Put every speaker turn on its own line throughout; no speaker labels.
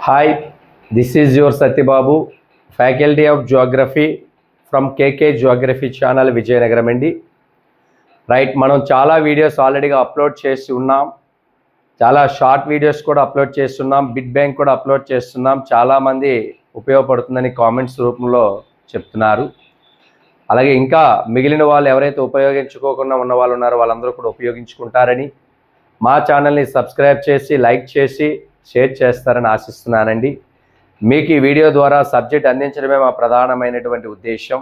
Hi, this is your Satyababu, Faculty of Geography from KK Geography Channel Vijayanagaram అండి. Right, మనం చాలా videos ఆల్రెడీగా upload చేసి ఉన్నాం. చాలా షార్ట్ వీడియోస్ కూడా అప్లోడ్ చేస్తున్నాం, బిట్ బ్యాంక్ కూడా అప్లోడ్ చేస్తున్నాం. చాలామంది ఉపయోగపడుతుందని కామెంట్స్ రూపంలో చెప్తున్నారు. అలాగే ఇంకా మిగిలిన వాళ్ళు ఎవరైతే ఉపయోగించుకోకుండా ఉన్న వాళ్ళు ఉన్నారో వాళ్ళందరూ కూడా ఉపయోగించుకుంటారని, మా ఛానల్ని సబ్స్క్రైబ్ చేసి లైక్ చేసి షేర్ చేస్తారని ఆశిస్తున్నానండి. మీకు ఈ వీడియో ద్వారా సబ్జెక్ట్ అందించడమే మా ప్రధానమైనటువంటి ఉద్దేశం.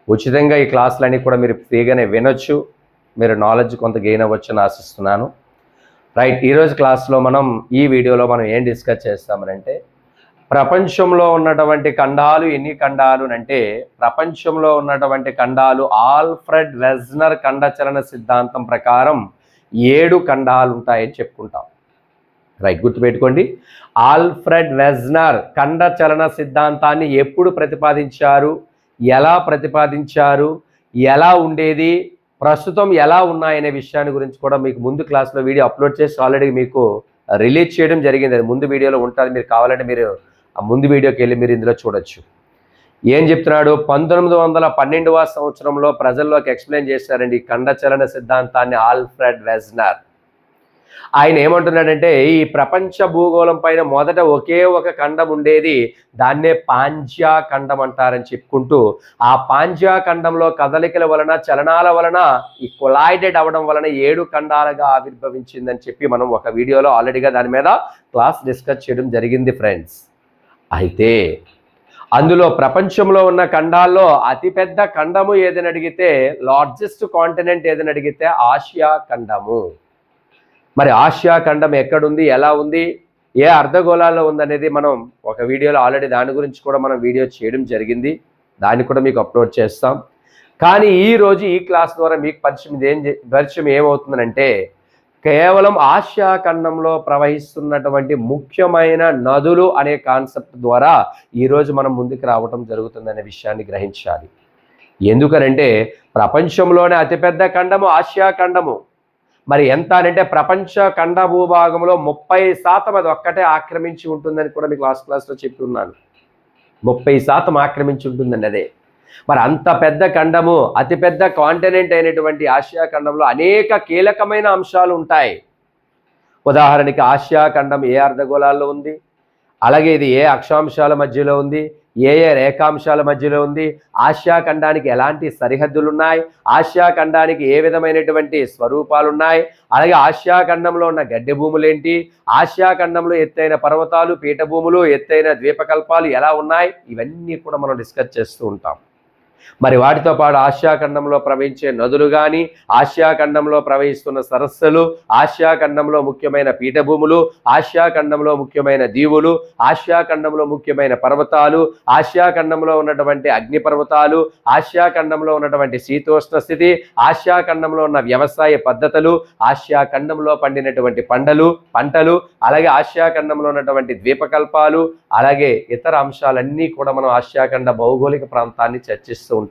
ఉచితంగా ఈ క్లాసులన్నీ కూడా మీరు ఫ్రీగానే వినొచ్చు, మీరు నాలెడ్జ్ కొంత గెయిన్ అవ్వచ్చని ఆశిస్తున్నాను. రైట్, ఈరోజు క్లాస్లో ఈ వీడియోలో మనం ఏం డిస్కస్ చేస్తామనంటే, ప్రపంచంలో ఉన్నటువంటి ఖండాలు ఎన్ని ఖండాలు అంటే, ప్రపంచంలో ఉన్నటువంటి ఖండాలు ఆల్ఫ్రెడ్ వెజ్నర్ ఖండచలన సిద్ధాంతం ప్రకారం 7 ఖండాలు ఉంటాయని చెప్పుకుంటాం. రైట్, గుర్తుపెట్టుకోండి. ఆల్ఫ్రెడ్ వెజ్నర్ ఖండచలన సిద్ధాంతాన్ని ఎప్పుడు ప్రతిపాదించారు, ఎలా ప్రతిపాదించారు, ఎలా ఉండేది, ప్రస్తుతం ఎలా ఉన్నాయనే విషయాన్ని గురించి కూడా మీకు ముందు క్లాస్లో వీడియో అప్లోడ్ చేసి ఆల్రెడీ మీకు రిలీజ్ చేయడం జరిగింది. అది ముందు వీడియోలో ఉంటుంది, మీరు కావాలంటే మీరు ఆ ముందు వీడియోకి వెళ్ళి మీరు ఇందులో చూడొచ్చు. ఏం చెప్తున్నాడు, 1912వ సంవత్సరంలో ప్రజల్లోకి ఎక్స్ప్లెయిన్ చేశారండి ఈ ఖండచలన సిద్ధాంతాన్ని ఆల్ఫ్రెడ్ వెజ్నర్. ఆయన ఏమంటున్నాడంటే, ఈ ప్రపంచ భూగోళం పైన మొదట ఒకే ఒక ఖండం ఉండేది, దాన్నే పాంజ్యా ఖండం అంటారని చెప్పుకుంటూ, ఆ పాంజ్యా ఖండంలో కదలికల వలన చలనాల వలన ఈ కొలాయిడెడ్ అవ్వడం వలన 7 ఖండాలుగా ఆవిర్భవించిందని చెప్పి మనం ఒక వీడియోలో ఆల్రెడీగా దాని మీద క్లాస్ డిస్కస్ చేయడం జరిగింది ఫ్రెండ్స్. అయితే అందులో ప్రపంచంలో ఉన్న ఖండాల్లో అతిపెద్ద ఖండము ఏదని అడిగితే, లార్జెస్ట్ కాంటినెంట్ ఏదని అడిగితే ఆసియా ఖండము. మరి ఆసియా ఖండం ఎక్కడుంది, ఎలా ఉంది, ఏ అర్ధగోళాల్లో ఉందనేది మనం ఒక వీడియోలో ఆల్రెడీ దాని గురించి కూడా మనం వీడియో చేయడం జరిగింది. దాన్ని కూడా మీకు అప్లోడ్ చేస్తాం. కానీ ఈరోజు ఈ క్లాస్ ద్వారా మీకు పరిచయం ఏమవుతుందంటే, కేవలం ఆసియా ఖండంలో ప్రవహిస్తున్నటువంటి ముఖ్యమైన నదులు అనే కాన్సెప్ట్ ద్వారా ఈరోజు మనం ముందుకు రావడం జరుగుతుందనే విషయాన్ని గ్రహించాలి. ఎందుకనంటే ప్రపంచంలోనే అతిపెద్ద ఖండము ఆసియా ఖండము. మరి ఎంత అంటే ప్రపంచ ఖండ భూభాగంలో 30% అది ఒక్కటే ఆక్రమించి ఉంటుందని కూడా మీకు లాస్ట్ క్లాస్లో చెప్పి ఉన్నాను. 30% ఆక్రమించి ఉంటుందండి అదే. మరి అంత పెద్ద ఖండము, అతిపెద్ద కాంటినెంట్ అయినటువంటి ఆసియా ఖండంలో అనేక కీలకమైన అంశాలు ఉంటాయి. ఉదాహరణకి ఆసియా ఖండం ఏ అర్ధగోళాల్లో ఉంది, అలాగే ఇది ఏ అక్షాంశాల మధ్యలో ఉంది, ఏ రేఖాంశాల మధ్యలో ఉంది, ఆసియా ఖండానికి ఎలాంటి సరిహద్దులు ఉన్నాయి, ఆసియా ఖండానికి ఏ విధమైనటువంటి స్వరూపాలు ఉన్నాయి, అలాగే ఆసియా ఖండంలో ఉన్న గడ్డి భూములు ఏంటి, ఆసియా ఖండంలో ఎత్తైన పర్వతాలు, పీఠభూములు, ఎత్తైన ద్వీపకల్పాలు ఎలా ఉన్నాయి, ఇవన్నీ కూడా మనం డిస్కస్ చేస్తూ ఉంటాం. మరి వాటితో పాటు ఆసియా ఖండంలో ప్రవహించే నదులు కానీ, ఆసియా ఖండంలో ప్రవహిస్తున్న సరస్సులు, ఆసియా ఖండంలో ముఖ్యమైన పీఠభూములు, ఆసియా ఖండంలో ముఖ్యమైన దీవులు, ఆసియా ఖండంలో ముఖ్యమైన పర్వతాలు, ఆసియా ఖండంలో ఉన్నటువంటి అగ్నిపర్వతాలు, ఆసియా ఖండంలో ఉన్నటువంటి శీతోష్ణ స్థితి, ఆసియా ఖండంలో ఉన్న వ్యవసాయ పద్ధతులు, ఆసియా ఖండంలో పండినటువంటి పంటలు, అలాగే ఆసియా ఖండంలో ఉన్నటువంటి ద్వీపకల్పాలు, అలాగే ఇతర అంశాలన్నీ కూడా మనం ఆసియా ఖండ భౌగోళిక ప్రాంతాన్ని చర్చిస్తూ ఉంటాం.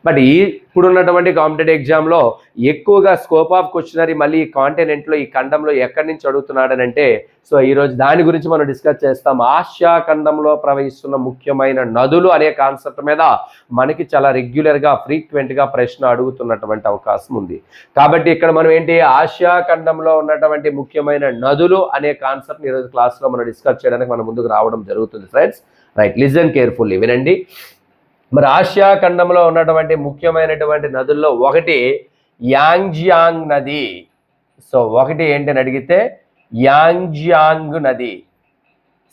బట్ ఇప్పుడున్నటువంటి కాంపిటేటివ్ ఎగ్జామ్లో ఎక్కువగా స్కోప్ ఆఫ్ క్వశ్చనరీ మళ్ళీ ఈ కాంటినెంట్లో, ఈ ఖండంలో ఎక్కడి నుంచి అడుగుతున్నాడనంటే, సో ఈరోజు దాని గురించి మనం డిస్కస్ చేస్తాం. ఆసియా ఖండంలో ప్రవహిస్తున్న ముఖ్యమైన నదులు అనే కాన్సెప్ట్ మీద మనకి చాలా రెగ్యులర్గా ఫ్రీక్వెంట్గా ప్రశ్న అడుగుతున్నటువంటి అవకాశం ఉంది. కాబట్టి ఇక్కడ మనం ఏంటి, ఆసియా ఖండంలో ఉన్నటువంటి ముఖ్యమైన నదులు అనే కాన్సెప్ట్ని ఈరోజు క్లాస్లో మనం డిస్కస్ చేయడానికి మనం ముందుకు రావడం జరుగుతుంది ఫ్రెండ్స్. రైట్, లిజన్ కేర్ఫుల్లీ, వినండి. మరి ఆసియా ఖండంలో ఉన్నటువంటి ముఖ్యమైనటువంటి నదుల్లో ఒకటి యాంగ్జియాంగ్ నది. సో ఒకటి ఏంటని అడిగితే యాంగ్జియాంగ్ నది.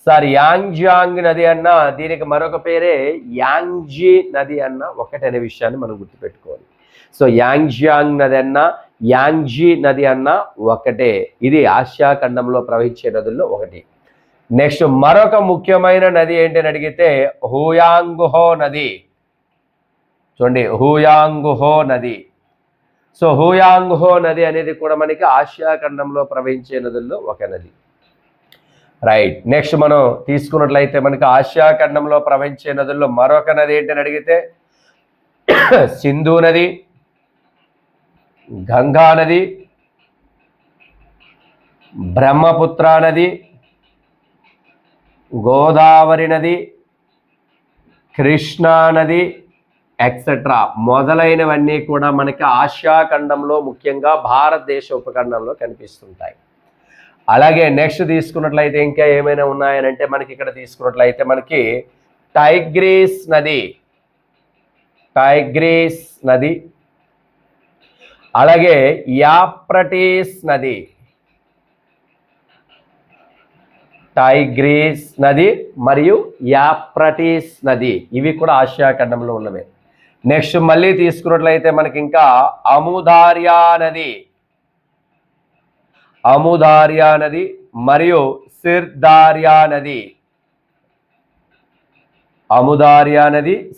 సార్ యాంగ్జియాంగ్ నది అన్న దీనికి మరొక పేరే యాంగ్జీ నది అన్న ఒకటి అనే విషయాన్ని మనం గుర్తుపెట్టుకోవాలి. సో యాంగ్జియాంగ్ నది అన్న, యాంగ్జీ నది అన్న ఒకటే. ఇది ఆసియా ఖండంలో ప్రవహించే నదుల్లో ఒకటి. నెక్స్ట్ మరొక ముఖ్యమైన నది ఏంటని అడిగితే హుయాంగ్హో నది. చూడండి, హుయాంగ్హో నది. సో హుయాంగ్హో నది అనేది కూడా మనకి ఆసియా ఖండంలో ప్రవహించే నదుల్లో ఒక నది. రైట్, నెక్స్ట్ మనం తీసుకున్నట్లయితే మనకి ఆసియా ఖండంలో ప్రవహించే నదుల్లో మరొక నది ఏంటని అడిగితే సింధు నది, గంగా నది, బ్రహ్మపుత్ర నది, గోదావరి నది, కృష్ణా నది ఎక్సెట్రా మొదలైనవన్నీ కూడా మనకి ఆసియా ఖండంలో, ముఖ్యంగా భారతదేశ ఉపఖండంలో కనిపిస్తుంటాయి. అలాగే నెక్స్ట్ తీసుకున్నట్లయితే ఇంకా ఏమైనా ఉన్నాయనంటే మనకి ఇక్కడ తీసుకున్నట్లయితే మనకి టైగ్రీస్ నది, అలాగే యాప్రటీస్ నది, టైగ్రీస్ నది మరియు యాప్రటీస్ నది, ఇవి కూడా ఆసియా ఖండంలో ఉన్నవే. నెక్స్ట్ మళ్ళీ తీసుకున్నట్లయితే మనకి ఇంకా అముదార్యా నది మరియు సిర్దార్యా నది,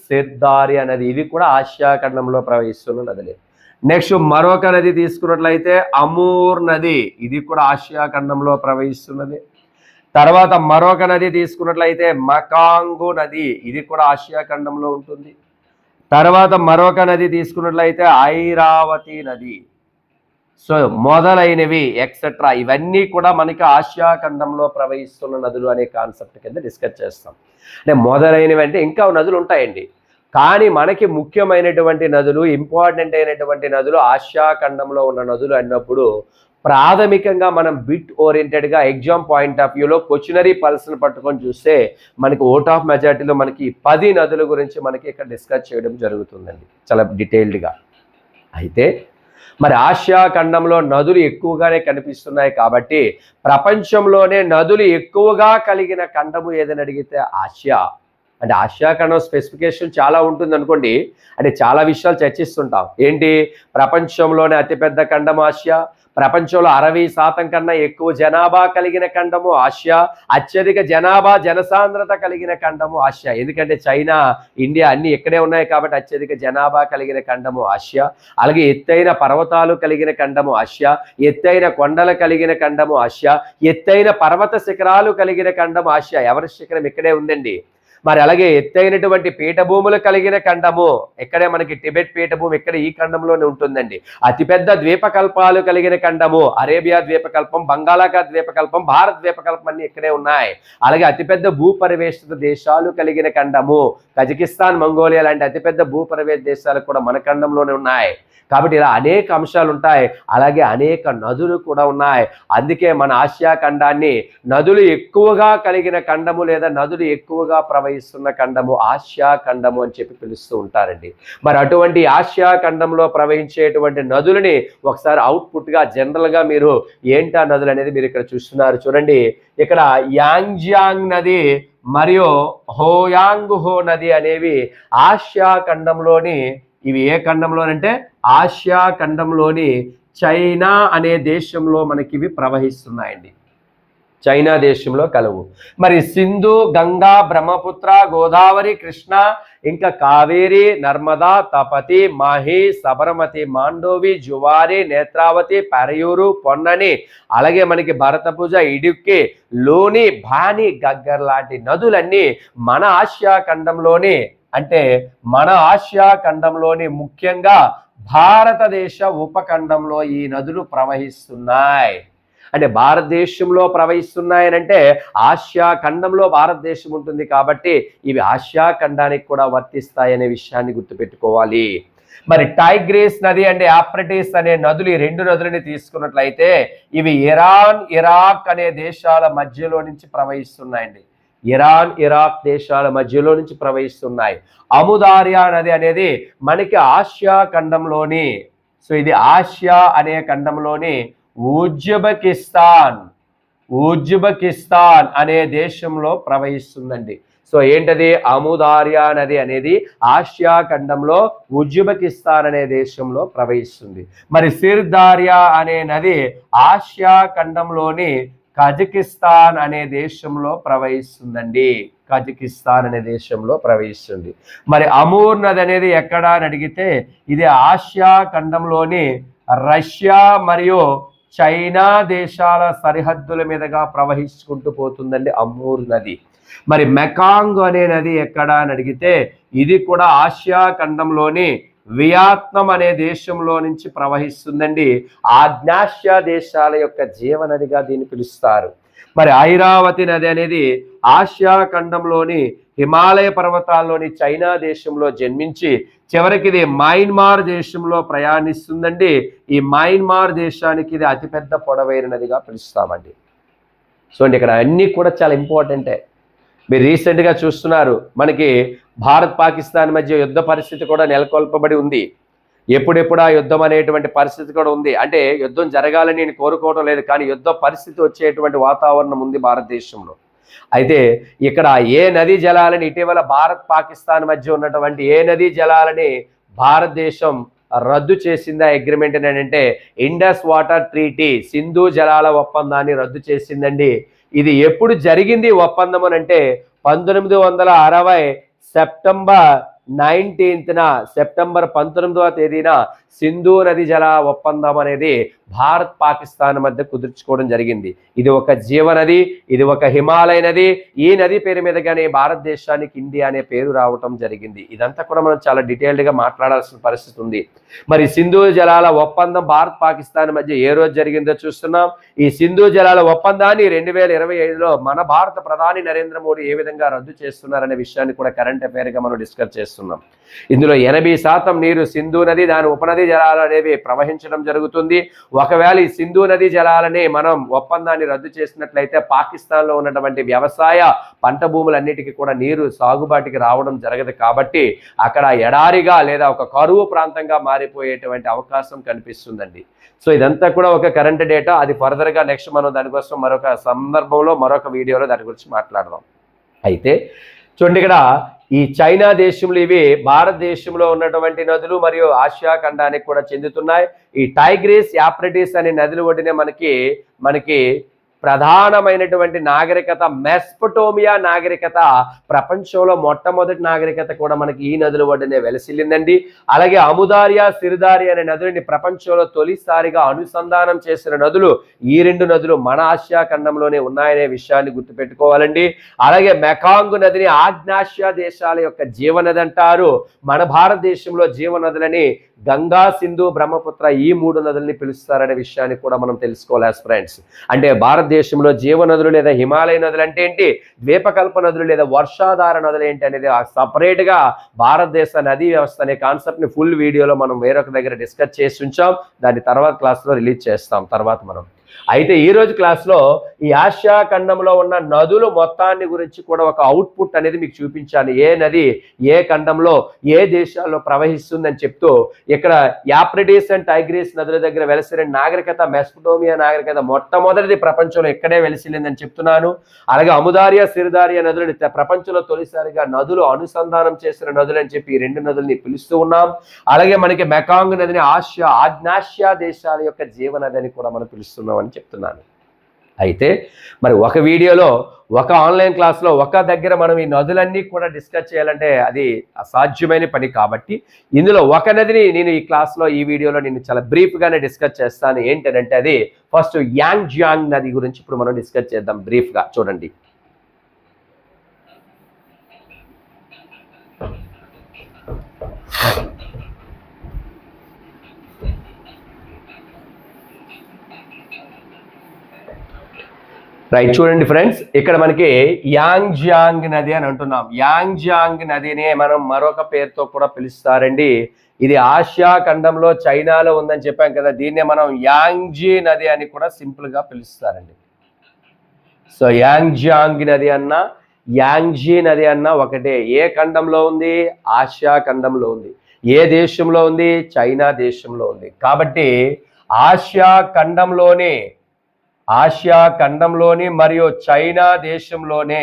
సిర్దార్యా నది, ఇవి కూడా ఆసియా ఖండంలో ప్రవహిస్తున్న నదులే. నెక్స్ట్ మరొక నది తీసుకున్నట్లయితే అమూర్ నది, ఇది కూడా ఆసియా ఖండంలో ప్రవహిస్తున్నది. తర్వాత మరొక నది తీసుకున్నట్లయితే మకాంగు నది, ఇది కూడా ఆసియా ఖండంలో ఉంటుంది. తర్వాత మరొక నది తీసుకున్నట్లయితే ఐరావతి నది. సో మొదలైనవి ఎక్సెట్రా ఇవన్నీ కూడా మనకి ఆసియా ఖండంలో ప్రవహిస్తున్న నదులు అనే కాన్సెప్ట్ కింద డిస్కస్ చేస్తాం. అంటే మొదలైనవి అంటే ఇంకా నదులు ఉంటాయండి, కానీ మనకి ముఖ్యమైనటువంటి నదులు, ఇంపార్టెంట్ అయినటువంటి నదులు ఆసియా ఖండంలో ఉన్న నదులు అన్నప్పుడు ప్రాథమికంగా మనం బిట్ ఓరియంటెడ్గా ఎగ్జామ్ పాయింట్ ఆఫ్ వ్యూలో క్వశ్చనరీ పల్స్ని పట్టుకొని చూస్తే మనకి ఓట్ ఆఫ్ మెజారిటీలో మనకి 10 నదుల గురించి మనకి ఇక్కడ డిస్కస్ చేయడం జరుగుతుందండి చాలా డీటెయిల్డ్గా. అయితే మరి ఆసియా ఖండంలో నదులు ఎక్కువగానే కనిపిస్తున్నాయి కాబట్టి ప్రపంచంలోనే నదులు ఎక్కువగా కలిగిన ఖండము ఏదని అడిగితే ఆసియా. అంటే ఆసియా ఖండం స్పెసిఫికేషన్ చాలా ఉంటుంది అనుకోండి, అంటే చాలా విషయాలు చర్చిస్తుంటాం. ఏంటి, ప్రపంచంలోనే అతిపెద్ద ఖండము ఆసియా, ప్రపంచంలో 60% కన్నా ఎక్కువ జనాభా కలిగిన ఖండము ఆసియా, అత్యధిక జనసాంద్రత కలిగిన ఖండము ఆసియా. ఎందుకంటే చైనా, ఇండియా అన్ని ఇక్కడే ఉన్నాయి కాబట్టి అత్యధిక జనాభా కలిగిన ఖండము ఆసియా. అలాగే ఎత్తైన పర్వతాలు కలిగిన ఖండము ఆసియా, ఎత్తైన కొండలు కలిగిన ఖండము ఆసియా, ఎత్తైన పర్వత శిఖరాలు కలిగిన ఖండము ఆసియా. ఎవరెస్ట్ శిఖరం ఇక్కడే ఉందండి. మరి అలాగే ఎత్తైనటువంటి పీఠభూములు కలిగిన ఖండము ఇక్కడే మనకి టిబెట్ పీఠభూమి ఇక్కడ ఈ ఖండంలోనే ఉంటుందండి. అతిపెద్ద ద్వీపకల్పాలు కలిగిన ఖండము అరేబియా ద్వీపకల్పం, బంగాళాఖాత ద్వీపకల్పం, భారత్ ద్వీపకల్పం అన్ని ఇక్కడే ఉన్నాయి. అలాగే అతిపెద్ద భూపరివేష్టిత దేశాలు కలిగిన ఖండము కజకిస్తాన్, మంగోలియా లాంటి అతిపెద్ద భూపరివేష్టిత దేశాలు కూడా మన ఖండంలోనే ఉన్నాయి. కాబట్టి ఇలా అనేక అంశాలు ఉంటాయి, అలాగే అనేక నదులు కూడా ఉన్నాయి. అందుకే మన ఆసియా ఖండాన్ని నదులు ఎక్కువగా కలిగిన ఖండము లేదా నదులు ఎక్కువగా ప్రవహిస్తున్న ఖండము ఆసియా ఖండము అని చెప్పి పిలుస్తూ ఉంటారండి. మరి అటువంటి ఆసియా ఖండంలో ప్రవహించేటువంటి నదులని ఒకసారి అవుట్పుట్గా జనరల్గా మీరు ఏంటా నదులు అనేది మీరు ఇక్కడ చూస్తున్నారు చూడండి. ఇక్కడ యాంగ్జియాంగ్ నది మరియు హోయాంగ్ హో నది అనేవి ఆసియా ఖండంలోని, ఇవి ఏ ఖండంలోనంటే ఆసియా ఖండంలోని చైనా అనే దేశంలో మనకి ఇవి ప్రవహిస్తున్నాయండి, చైనా దేశంలో కలవు. మరి సింధు, గంగా, బ్రహ్మపుత్ర, గోదావరి, కృష్ణ, ఇంకా కావేరి, నర్మదా, తపతి, మాహి, సబరమతి, మాండోవి, జువారి, నేత్రావతి, పరయూరు, పొన్నని, అలాగే మనకి భరతపుజ, ఇడుక్కి, లోని, భాని, గగ్గర్ లాంటి నదులన్నీ మన ఆసియా ఖండంలోని, అంటే మన ఆసియా ఖండంలోని ముఖ్యంగా భారతదేశ ఉపఖండంలో ఈ నదులు ప్రవహిస్తున్నాయి. అంటే భారతదేశంలో ప్రవహిస్తున్నాయనంటే ఆసియా ఖండంలో భారతదేశం ఉంటుంది కాబట్టి ఇవి ఆసియా ఖండానికి కూడా వర్తిస్తాయనే విషయాన్ని గుర్తుపెట్టుకోవాలి. మరి టైగ్రీస్ నది అంటే యాప్రటీస్ అనే నదులు, ఈ 2 నదులని తీసుకున్నట్లయితే ఇవి ఇరాన్, ఇరాక్ అనే దేశాల మధ్యలో నుంచి ప్రవహిస్తున్నాయండి. ఇరాన్, ఇరాక్ దేశాల మధ్యలో నుంచి ప్రవహిస్తున్నాయి. అముదార్యా నది అనేది మనకి ఆసియా ఖండంలోని, సో ఇది ఆసియా అనే ఖండంలోని ఉజ్బెకిస్తాన్ అనే దేశంలో ప్రవహిస్తుందండి. సో ఏంటది, అముదార్యా నది అనేది ఆసియా ఖండంలో ఉజ్బెకిస్తాన్ అనే దేశంలో ప్రవహిస్తుంది. మరి సిర్దార్యా అనే నది ఆసియా ఖండంలోని కజకిస్తాన్ అనే దేశంలో ప్రవహిస్తుందండి, కజకిస్తాన్ అనే దేశంలో ప్రవహిస్తుంది. మరి అమూర్ నది అనేది ఎక్కడ అని అడిగితే ఇది ఆసియా ఖండంలోని రష్యా మరియు చైనా దేశాల సరిహద్దుల మీదుగా ప్రవహించుకుంటూ పోతుందండి అమూర్ నది. మరి మెకాంగ్ అనే నది ఎక్కడ అని అడిగితే ఇది కూడా ఆసియా ఖండంలోని వియత్నాం అనే దేశంలో నుంచి ప్రవహిస్తుందండి. ఆగ్నేయాసియా దేశాల యొక్క జీవనదిగా దీన్ని పిలుస్తారు. మరి ఐరావతి నది అనేది ఆసియా ఖండంలోని హిమాలయ పర్వతాల్లోని చైనా దేశంలో జన్మించి చివరికి ఇది మయన్మార్ దేశంలో ప్రయాణిస్తుందండి. ఈ మయన్మార్ దేశానికి ఇది అతిపెద్ద పొడవైన నదిగా పిలుస్తామండి. సో అండి ఇక్కడ అన్నీ కూడా చాలా ఇంపార్టెంటే. మీరు రీసెంట్గా చూస్తున్నారు, మనకి భారత్ పాకిస్తాన్ మధ్య యుద్ధ పరిస్థితి కూడా నెలకొల్పబడి ఉంది. ఎప్పుడెప్పుడు ఆ యుద్ధం అనేటువంటి పరిస్థితి కూడా ఉంది. అంటే యుద్ధం జరగాలని నేను కోరుకోవడం లేదు, కానీ యుద్ధ పరిస్థితి వచ్చేటువంటి వాతావరణం ఉంది భారతదేశంలో. అయితే ఇక్కడ ఏ నదీ జలాలని ఇటీవల భారత్ పాకిస్తాన్ మధ్య ఉన్నటువంటి ఏ నదీ జలాలని భారతదేశం రద్దు చేసిందా అగ్రిమెంట్ అంటే ఇండస్ వాటర్ ట్రీటీ, సింధు జలాల ఒప్పందాన్ని రద్దు చేసిందండి. ఇది ఎప్పుడు జరిగింది ఒప్పందం అంటే 1960 సెప్టెంబర్ 19న, సెప్టెంబర్ 19వ తేదీన సింధు నది జల ఒప్పందం అనేది భారత్ పాకిస్తాన్ మధ్య కుదుర్చుకోవడం జరిగింది. ఇది ఒక జీవనది, ఇది ఒక హిమాలయ నది. ఈ నది పేరు మీదగానే భారతదేశానికి ఇండియా అనే పేరు రావటం జరిగింది. ఇదంతా కూడా మనం చాలా డీటెయిల్డ్గా మాట్లాడాల్సిన పరిస్థితి ఉంది. మరి సింధు జలాల ఒప్పందం భారత్ పాకిస్తాన్ మధ్య ఏ రోజు జరిగిందో చూస్తున్నాం. ఈ సింధు జలాల ఒప్పందాన్ని 2025లో మన భారత ప్రధాని నరేంద్ర మోడీ ఏ విధంగా రద్దు చేస్తున్నారనే విషయాన్ని కూడా కరెంట్ అఫైర్గా మనం డిస్కస్ చేస్తున్నాం. ఇందులో 80% నీరు సింధు నది, దాని ఉపనది జలాలు అనేవి ప్రవహించడం జరుగుతుంది. ఒకవేళ ఈ సింధు నది జలాలని మనం ఒప్పందాన్ని రద్దు చేసినట్లయితే పాకిస్తాన్లో ఉన్నటువంటి వ్యవసాయ పంట భూములన్నిటికీ కూడా నీరు సాగుబాటికి రావడం జరగదు. కాబట్టి అక్కడ ఎడారిగా లేదా ఒక కరువు ప్రాంతంగా మారిపోయేటువంటి అవకాశం కనిపిస్తుందండి. సో ఇదంతా కూడా ఒక కరెంట్ డేటా. అది ఫర్దర్గా నెక్స్ట్ మనం దానికోసం మరొక సందర్భంలో మరొక వీడియోలో దాని గురించి మాట్లాడదాం. అయితే చూడండి, ఇక్కడ ఈ చైనా దేశంలో ఇవి భారతదేశంలో ఉన్నటువంటి నదులు మరియు ఆసియా ఖండానికి కూడా చెందుతున్నాయి. ఈ టైగ్రిస్, యాప్రటిస్ అనే నదులు ఒడ్డునే మనకి ప్రధానమైనటువంటి నాగరికత మెస్పటోమియా నాగరికత, ప్రపంచంలో మొట్టమొదటి నాగరికత కూడా మనకి ఈ నదుల ఒడ్డునే వెలసిల్లిందండి. అలాగే అముదార్య, సిరిదారి అనే నదులని ప్రపంచంలో తొలిసారిగా అనుసంధానం చేసిన నదులు ఈ రెండు నదులు మన ఆసియా ఖండంలోనే ఉన్నాయనే విషయాన్ని గుర్తుపెట్టుకోవాలండి. అలాగే మెకాంగ్ నదిని ఆగ్నేయాసియా దేశాల యొక్క జీవనది అంటారు. మన భారతదేశంలో జీవనదులని గంగా, సింధు, బ్రహ్మపుత్ర ఈ 3 నదుల్ని పిలుస్తారనే విషయాన్ని కూడా మనం తెలుసుకోవాలి ఫ్రెండ్స్. అంటే భారతదేశంలో జీవనదులు లేదా హిమాలయ నదులు అంటే ఏంటి, ద్వీపకల్ప నదులు లేదా వర్షాధార నదులు ఏంటి అనేది సపరేట్గా భారతదేశ నదీ వ్యవస్థ అనే కాన్సెప్ట్ని ఫుల్ వీడియోలో మనం వేరొక దగ్గర డిస్కస్ చేసి ఉంచాం. దాన్ని తర్వాత క్లాస్లో రిలీజ్ చేస్తాం తర్వాత మనం. అయితే ఈరోజు క్లాస్లో ఈ ఆసియా ఖండంలో ఉన్న నదులు మొత్తాన్ని గురించి కూడా ఒక అవుట్పుట్ అనేది మీకు చూపించాను. ఏ నది ఏ ఖండంలో ఏ దేశాల్లో ప్రవహిస్తుందని చెప్తూ ఇక్కడ యాప్రిటిస్ అండ్ టైగ్రిస్ నదుల దగ్గర వెలసిన నాగరికత మెస్పటోమియా నాగరికత మొట్టమొదటిది ప్రపంచంలో ఎక్కడే వెలిసిల్లిందని చెప్తున్నాను. అలాగే అముదార్య, సిరిదార్య నదులని ప్రపంచంలో తొలిసారిగా నదులు అనుసంధానం చేసిన నదులు అని చెప్పి ఈ 2 నదుల్ని పిలుస్తూ ఉన్నాం. అలాగే మనకి మెకాంగ్ నదిని ఆగ్నేయాసియా దేశాల యొక్క జీవనది అని కూడా మనం పిలుస్తున్నాం అని చెప్తున్నాను. అయితే మరి ఒక వీడియోలో ఒక ఆన్లైన్ క్లాస్లో ఒక దగ్గర మనం ఈ నదులన్నీ కూడా డిస్కస్ చేయాలంటే అది అసాధ్యమైన పని. కాబట్టి ఇందులో ఒక నదిని నేను ఈ క్లాస్లో ఈ వీడియోలో నేను చాలా బ్రీఫ్గానే డిస్కస్ చేస్తాను. ఏంటంటే అది ఫస్ట్ యాంగ్జియాంగ్ నది గురించి ఇప్పుడు మనం డిస్కస్ చేద్దాం బ్రీఫ్గా. చూడండి, రైట్. చూడండి ఫ్రెండ్స్, ఇక్కడ మనకి యాంగ్జియాంగ్ నది అని అంటున్నాం. యాంగ్జియాంగ్ నదిని మనం మరొక పేరుతో కూడా పిలుస్తారండి. ఇది ఆసియా ఖండంలో చైనాలో ఉందని చెప్పాం కదా, దీన్నే మనం యాంగ్జీ నది అని కూడా సింపుల్గా పిలుస్తారండి. సో యాంగ్జియాంగ్ నది అన్నా యాంగ్జీ నది అన్నా ఒకటే. ఏ ఖండంలో ఉంది? ఆసియా ఖండంలో ఉంది. ఏ దేశంలో ఉంది? చైనా దేశంలో ఉంది. కాబట్టి ఆసియా ఖండంలోని మరియు చైనా దేశంలోనే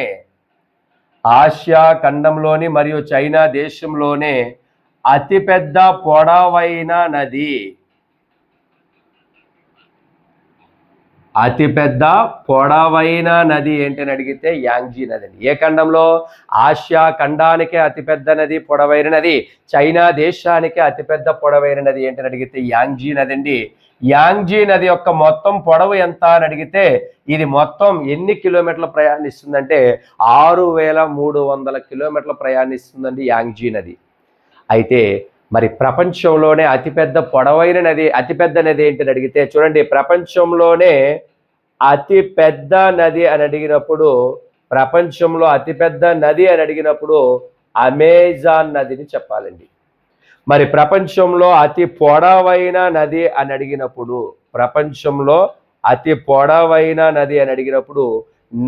అతిపెద్ద పొడవైన నది ఏంటని అడిగితే యాంగ్జీ నది. ఏ ఖండంలో? ఆసియా ఖండానికే అతిపెద్ద నది, పొడవైన నది. చైనా దేశానికే అతిపెద్ద పొడవైన నది ఏంటని అడిగితే యాంగ్జీ నది అండి. యాంగ్జీ నది యొక్క మొత్తం పొడవు ఎంత అని అడిగితే ఇది మొత్తం ఎన్ని కిలోమీటర్లు ప్రయాణిస్తుందంటే 6300 కిలోమీటర్లు ప్రయాణిస్తుందండి యాంగ్జీ నది. అయితే మరి ప్రపంచంలోనే అతిపెద్ద నది ఏంటని అడిగితే చూడండి, ప్రపంచంలోనే అతిపెద్ద నది అని అడిగినప్పుడు ప్రపంచంలో అతిపెద్ద నది అని అడిగినప్పుడు అమెజాన్ నదిని చెప్పాలండి. మరి ప్రపంచంలో అతి పొడవైన నది అని అడిగినప్పుడు ప్రపంచంలో అతి పొడవైన నది అని అడిగినప్పుడు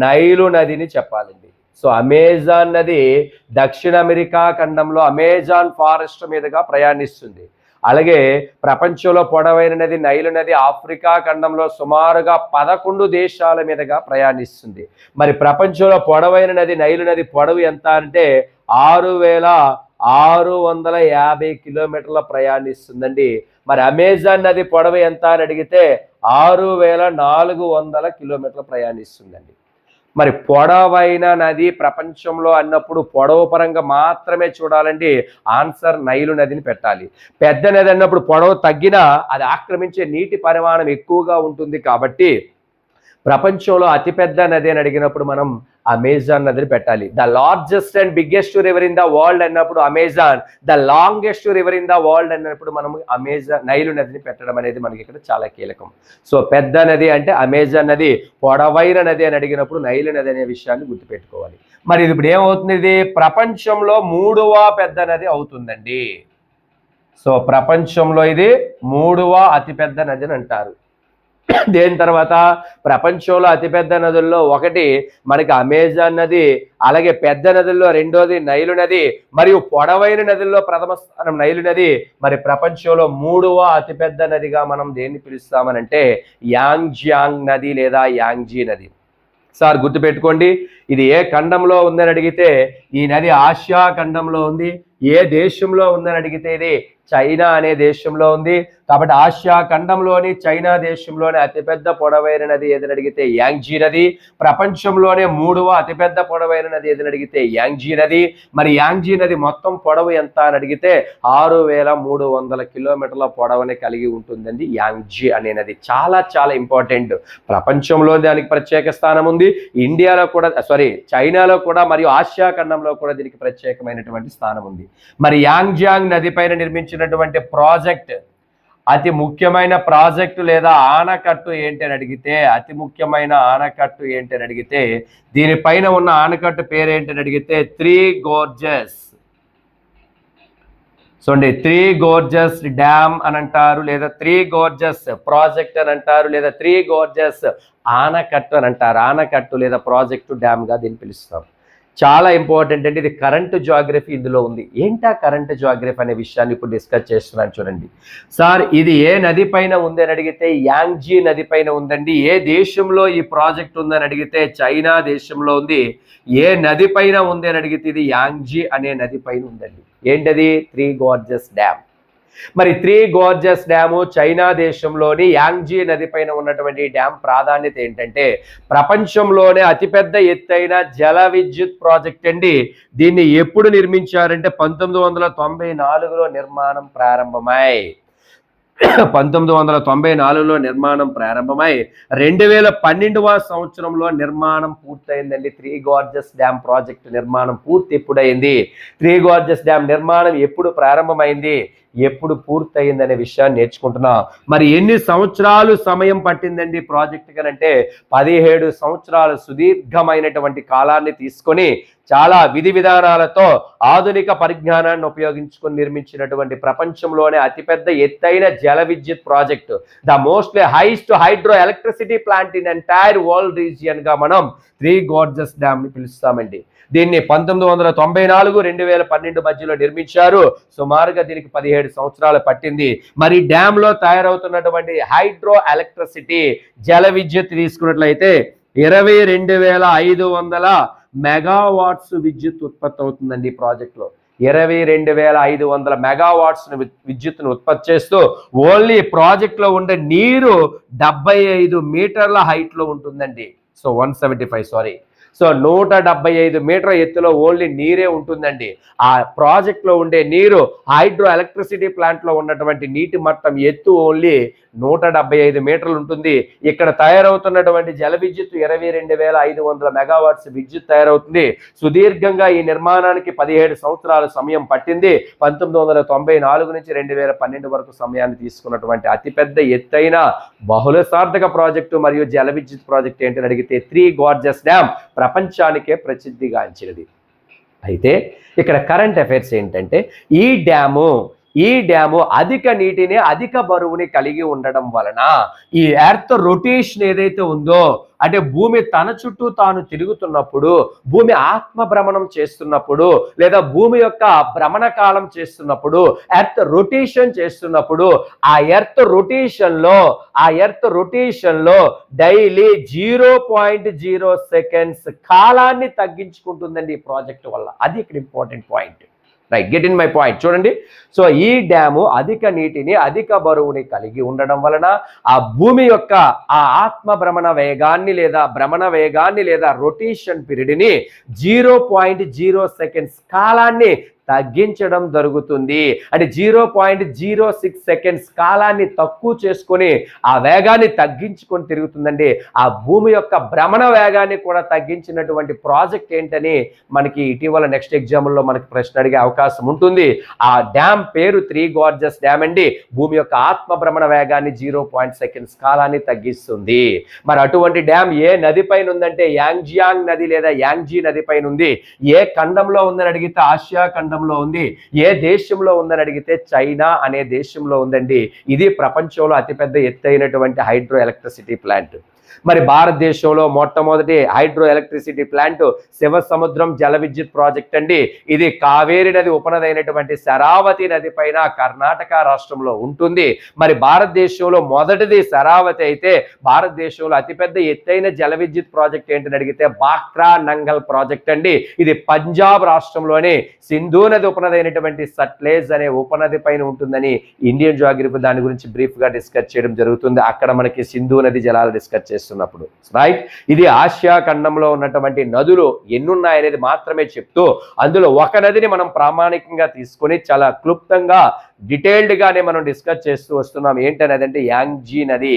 నైలు నదిని చెప్పాలండి. సో అమెజాన్ నది దక్షిణ అమెరికా ఖండంలో అమెజాన్ ఫారెస్ట్ మీదుగా ప్రయాణిస్తుంది. అలాగే ప్రపంచంలో పొడవైన నది నైలు నది ఆఫ్రికా ఖండంలో సుమారుగా 11 దేశాల మీదుగా ప్రయాణిస్తుంది. మరి ప్రపంచంలో పొడవైన నది నైలు నది పొడవు ఎంత అంటే 6,650 కిలోమీటర్ల ప్రయాణిస్తుందండి. మరి అమెజాన్ నది పొడవు ఎంత అని అడిగితే 6,400 కిలోమీటర్ల ప్రయాణిస్తుందండి. మరి పొడవైన నది ప్రపంచంలో అన్నప్పుడు పొడవు పరంగా మాత్రమే చూడాలండి, ఆన్సర్ నైలు నదిని పెట్టాలి. పెద్ద నది అన్నప్పుడు పొడవు తగ్గినా అది ఆక్రమించే నీటి పరిమాణం ఎక్కువగా ఉంటుంది కాబట్టి ప్రపంచంలో అతిపెద్ద నది అని అడిగినప్పుడు మనం అమెజాన్ నదిని పెట్టాలి. The largest and biggest river in the world అన్నప్పుడు Amazon, the longest river in the world అన్నప్పుడు మనం అమెజాన్ నైలు నదిని పెట్టడం అనేది మనకి ఇక్కడ చాలా కీలకం. సో పెద్ద నది అంటే అమెజాన్ నది, పొడవైన నది అని అడిగినప్పుడు నైలు నది అనే విషయాన్ని గుర్తుపెట్టుకోవాలి. మరి ఇది ఇప్పుడు ఏమవుతుంది, ఇది ప్రపంచంలో 3వ పెద్ద నది అవుతుందండి. సో ప్రపంచంలో ఇది 3వ అతిపెద్ద నది అని అంటారు. దేని తర్వాత ప్రపంచంలో అతిపెద్ద నదుల్లో ఒకటి మనకి అమెజాన్ నది, అలాగే పెద్ద నదుల్లో రెండోది నైలు నది, మరియు పొడవైన నదుల్లో ప్రథమ స్థానం నైలు నది. మరి ప్రపంచంలో 3వ అతిపెద్ద నదిగా మనం దేన్ని పిలుస్తామనంటే యాంగ్జియాంగ్ నది లేదా యాంగ్జీ నది. సార్ గుర్తుపెట్టుకోండి, ఇది ఏ ఖండంలో ఉందని అడిగితే ఈ నది ఆసియా ఖండంలో ఉంది. ఏ దేశంలో ఉందని అడిగితే ఇది చైనా అనే దేశంలో ఉంది. కాబట్టి ఆసియా ఖండంలోని చైనా దేశంలోని అతిపెద్ద పొడవైన నది ఏదని అడిగితే యాంగ్జీ నది. ప్రపంచంలోనే 3వ అతిపెద్ద పొడవైన నది ఏదని అడిగితే యాంగ్జీ నది. మరి యాంగ్జీ నది మొత్తం పొడవు ఎంత అని అడిగితే 6,300 కిలోమీటర్ల పొడవుని కలిగి ఉంటుందండి యాంగ్జీ అనే నది. చాలా చాలా ఇంపార్టెంట్. ప్రపంచంలో దానికి ప్రత్యేక స్థానం ఉంది. ఇండియాలో కూడా చైనాలో కూడా మరియు ఆసియా ఖండంలో కూడా దీనికి ప్రత్యేకమైనటువంటి స్థానం ఉంది. మరి యాంగ్జియాంగ్ నది పైన నిర్మించినటువంటి ప్రాజెక్ట్, అతి ముఖ్యమైన ప్రాజెక్టు లేదా ఆనకట్టు ఏంటి అని అడిగితే, అతి ముఖ్యమైన ఆనకట్టు ఏంటి అని అడిగితే దీనిపైన ఉన్న ఆనకట్టు పేరు ఏంటి అని అడిగితే త్రీ గోర్జెస్. చూడండి, త్రీ గోర్జెస్ డ్యామ్ అని అంటారు, లేదా త్రీ గోర్జెస్ ప్రాజెక్ట్ అని అంటారు, లేదా త్రీ గోర్జెస్ ఆనకట్టు అని అంటారు. ఆనకట్టు లేదా ప్రాజెక్టు డ్యామ్ గా దీన్ని పిలుస్తాం. చాలా ఇంపార్టెంట్ అండి. ఇది కరెంట్ జియోగ్రఫీ ఇందులో ఉంది. ఏంటా కరెంట్ జియోగ్రఫీ అనే విషయాన్ని ఇప్పుడు డిస్కస్ చేస్తున్నాను చూడండి. సార్ ఇది ఏ నది పైన ఉంది అని అడిగితే యాంగ్జీ నది పైన ఉందండి. ఏ దేశంలో ఈ ప్రాజెక్ట్ ఉందని అడిగితే చైనా దేశంలో ఉంది. ఏ నది పైన ఉంది అని అడిగితే ఇది యాంగ్జీ అనే నది పైన ఉందండి. ఏంటది? Three Gorges dam. మరి త్రీ గోర్జెస్ డ్యాము చైనా దేశంలోని యాంగ్జీ నది పైన ఉన్నటువంటి డ్యామ్ ప్రాధాన్యత ఏంటంటే ప్రపంచంలోనే అతిపెద్ద ఎత్తైన జల విద్యుత్ ప్రాజెక్ట్ అండి. దీన్ని ఎప్పుడు నిర్మించారంటే 1994లో నిర్మాణం ప్రారంభమై 1994లో నిర్మాణం ప్రారంభమై 2012వ సంవత్సరంలో నిర్మాణం పూర్తయిందండి. త్రీ గోర్జెస్ డ్యామ్ ప్రాజెక్ట్ నిర్మాణం పూర్తి ఎప్పుడైంది? త్రీ గోర్జెస్ డ్యామ్ నిర్మాణం ఎప్పుడు ప్రారంభమైంది, ఎప్పుడు పూర్తయింది అనే విషయాన్ని నేర్చుకుంటున్నాం. మరి ఎన్ని సంవత్సరాలు సమయం పట్టిందండి ప్రాజెక్ట్ కనంటే 17 సంవత్సరాలు సుదీర్ఘమైనటువంటి కాలాన్ని తీసుకొని చాలా విధి విధానాలతో ఆధునిక పరిజ్ఞానాన్ని ఉపయోగించుకొని నిర్మించినటువంటి ప్రపంచంలోనే అతిపెద్ద ఎత్తైన జల విద్యుత్ project, the mostly highest hydro electricity plant in entire world region గా మనం త్రీ గోర్జెస్ డ్యామ్ ని పిలుస్తామండి. దీన్ని 1994 2012 మధ్యలో నిర్మించారు. సుమారుగా దీనికి 17 సంవత్సరాలు పట్టింది. మరి డ్యామ్ లో తయారవుతున్నటువంటి హైడ్రో ఎలక్ట్రిసిటీ జల విద్యుత్ తీసుకున్నట్లయితే 22,500 మెగావాట్స్ విద్యుత్ ఉత్పత్తి అవుతుందండి. ఈ ప్రాజెక్ట్ లో 22,500 మెగావాట్స్ విద్యుత్తును ఉత్పత్తి చేస్తూ ఓన్లీ ప్రాజెక్ట్ లో ఉండే నీరు 75 మీటర్ల హైట్ లో ఉంటుందండి. సో 175 మీటర్ల ఎత్తులో ఓన్లీ నీరే ఉంటుందండి. ఆ ప్రాజెక్ట్ లో ఉండే నీరు హైడ్రో ఎలక్ట్రిసిటీ ప్లాంట్ లో ఉన్నటువంటి నీటి మట్టం ఎత్తు ఓన్లీ 175 మీటర్లు ఉంటుంది. ఇక్కడ తయారవుతున్నటువంటి జల విద్యుత్ 22,500 మెగావాట్స్ విద్యుత్ తయారవుతుంది. సుదీర్ఘంగా ఈ నిర్మాణానికి 17 సంవత్సరాల సమయం పట్టింది. 1994 నుంచి 2012 వరకు సమయాన్ని తీసుకున్నటువంటి అతిపెద్ద ఎత్తైన బహుళ సార్థక ప్రాజెక్టు మరియు జల విద్యుత్ ప్రాజెక్ట్ ఏంటని అడిగితే త్రీ గోర్జెస్ డ్యామ్ ప్రపంచానికే ప్రసిద్ధిగాంచినది. అయితే ఇక్కడ కరెంట్ అఫైర్స్ ఏంటంటే ఈ డ్యాము అధిక నీటిని అధిక బరువుని కలిగి ఉండడం వలన ఈ ఎర్త్ రొటేషన్ ఏదైతే ఉందో, అంటే భూమి తన చుట్టూ తాను తిరుగుతున్నప్పుడు, భూమి ఆత్మ భ్రమణం చేస్తున్నప్పుడు, లేదా భూమి యొక్క భ్రమణ కాలం చేస్తున్నప్పుడు, ఎర్త్ రొటేషన్ చేస్తున్నప్పుడు ఆ ఎర్త్ రొటేషన్ లో డైలీ 0.0 సెకండ్స్ కాలాన్ని తగ్గించుకుంటుందండి ఈ ప్రాజెక్ట్ వల్ల. అది ఇక్కడ important point. Right, get in my point. చూడండి, సో ఈ డ్యాము అధిక నీటిని అధిక బరువుని కలిగి ఉండడం వలన ఆ భూమి యొక్క ఆ ఆత్మ భ్రమణ వేగాన్ని లేదా రొటేషన్ పీరియడ్ని 0.0 సెకండ్స్ కాలాన్ని తగ్గించడం జరుగుతుంది. అంటే 0.06 సెకండ్స్ కాలాన్ని తక్కువ చేసుకొని ఆ వేగాన్ని తగ్గించుకొని తిరుగుతుందండి. ఆ భూమి యొక్క భ్రమణ వేగాన్ని కూడా తగ్గించినటువంటి ప్రాజెక్ట్ ఏంటని మనకి ఇటీవల నెక్స్ట్ ఎగ్జామ్లో మనకి ప్రశ్న అడిగే అవకాశం ఉంటుంది. ఆ డ్యామ్ పేరు 3 గార్జెస్ డ్యామ్ అండి. భూమి యొక్క ఆత్మ భ్రమణ వేగాన్ని 0 సెకండ్స్ కాలాన్ని తగ్గిస్తుంది. మరి అటువంటి డ్యామ్ ఏ నది పైన ఉందంటే యాంగ్జియాంగ్ నది లేదా యాంగ్జీ నది పైన ఉంది. ఏ ఖండంలో ఉందని అడిగితే ఆసియా ఖండం ఉంది. ఏ దేశంలో ఉందని అడిగితే చైనా అనే దేశంలో ఉందండి. ఇది ప్రపంచంలో అతిపెద్ద ఎత్తైనటువంటి హైడ్రో ఎలక్ట్రిసిటీ ప్లాంట్. మరి భారతదేశంలో మొట్టమొదటి హైడ్రో ఎలక్ట్రిసిటీ ప్లాంట్ శివ సముద్రం జల విద్యుత్ ప్రాజెక్ట్ అండి. ఇది కావేరి నది ఉపనది అయినటువంటి శరావతి నది పైన కర్ణాటక రాష్ట్రంలో ఉంటుంది. మరి భారతదేశంలో మొదటిది శరావతి అయితే, భారతదేశంలో అతిపెద్ద ఎత్తైన జల విద్యుత్ ప్రాజెక్ట్ ఏంటని అడిగితే బాక్రా నంగల్ ప్రాజెక్ట్ అండి. ఇది పంజాబ్ రాష్ట్రంలోని సింధు నది ఉపనది అయినటువంటి సట్లెజ్ అనే ఉపనది పైన ఉంటుందని ఇండియన్ జియోగ్రఫీ దాని గురించి బ్రీఫ్ గా డిస్కస్ చేయడం జరుగుతుంది. అక్కడ మనకి సింధు నది జలాలు డిస్కస్ చేస్తున్నప్పుడు. రైట్, ఇది ఆసియా ఖండంలో ఉన్నటువంటి నదులు ఎన్నున్నాయనేది మాత్రమే చెప్తూ, అందులో ఒక నదిని మనం ప్రామాణికంగా తీసుకొని చాలా క్లుప్తంగా డీటెయిల్డ్ గానే మనం డిస్కస్ చేస్తూ వస్తున్నాం. ఏంటనేది అంటే యాంగ్జీ నది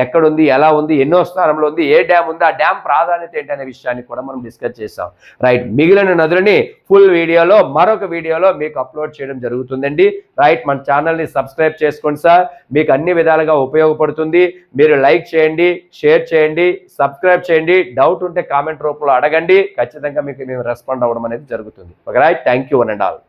ఎక్కడుంది, ఎలా ఉంది, ఎన్నో స్థానంలో ఉంది, ఏ డ్యామ్ ఉంది, ఆ డ్యామ్ ప్రాధాన్యత ఏంటనే విషయాన్ని కూడా మనం డిస్కస్ చేసాం. రైట్, మిగిలిన నదులని ఫుల్ వీడియోలో మరొక వీడియోలో మీకు అప్లోడ్ చేయడం జరుగుతుందండి. రైట్, మన ఛానల్ని సబ్స్క్రైబ్ చేసుకోండి సార్. మీకు అన్ని విధాలుగా ఉపయోగపడుతుంది. మీరు లైక్ చేయండి, షేర్ చేయండి, సబ్స్క్రైబ్ చేయండి. డౌట్ ఉంటే కామెంట్ రూపంలో అడగండి. ఖచ్చితంగా మీకు మేము రెస్పాండ్ అవ్వడం అనేది జరుగుతుంది. Okay, right, thank you one and all.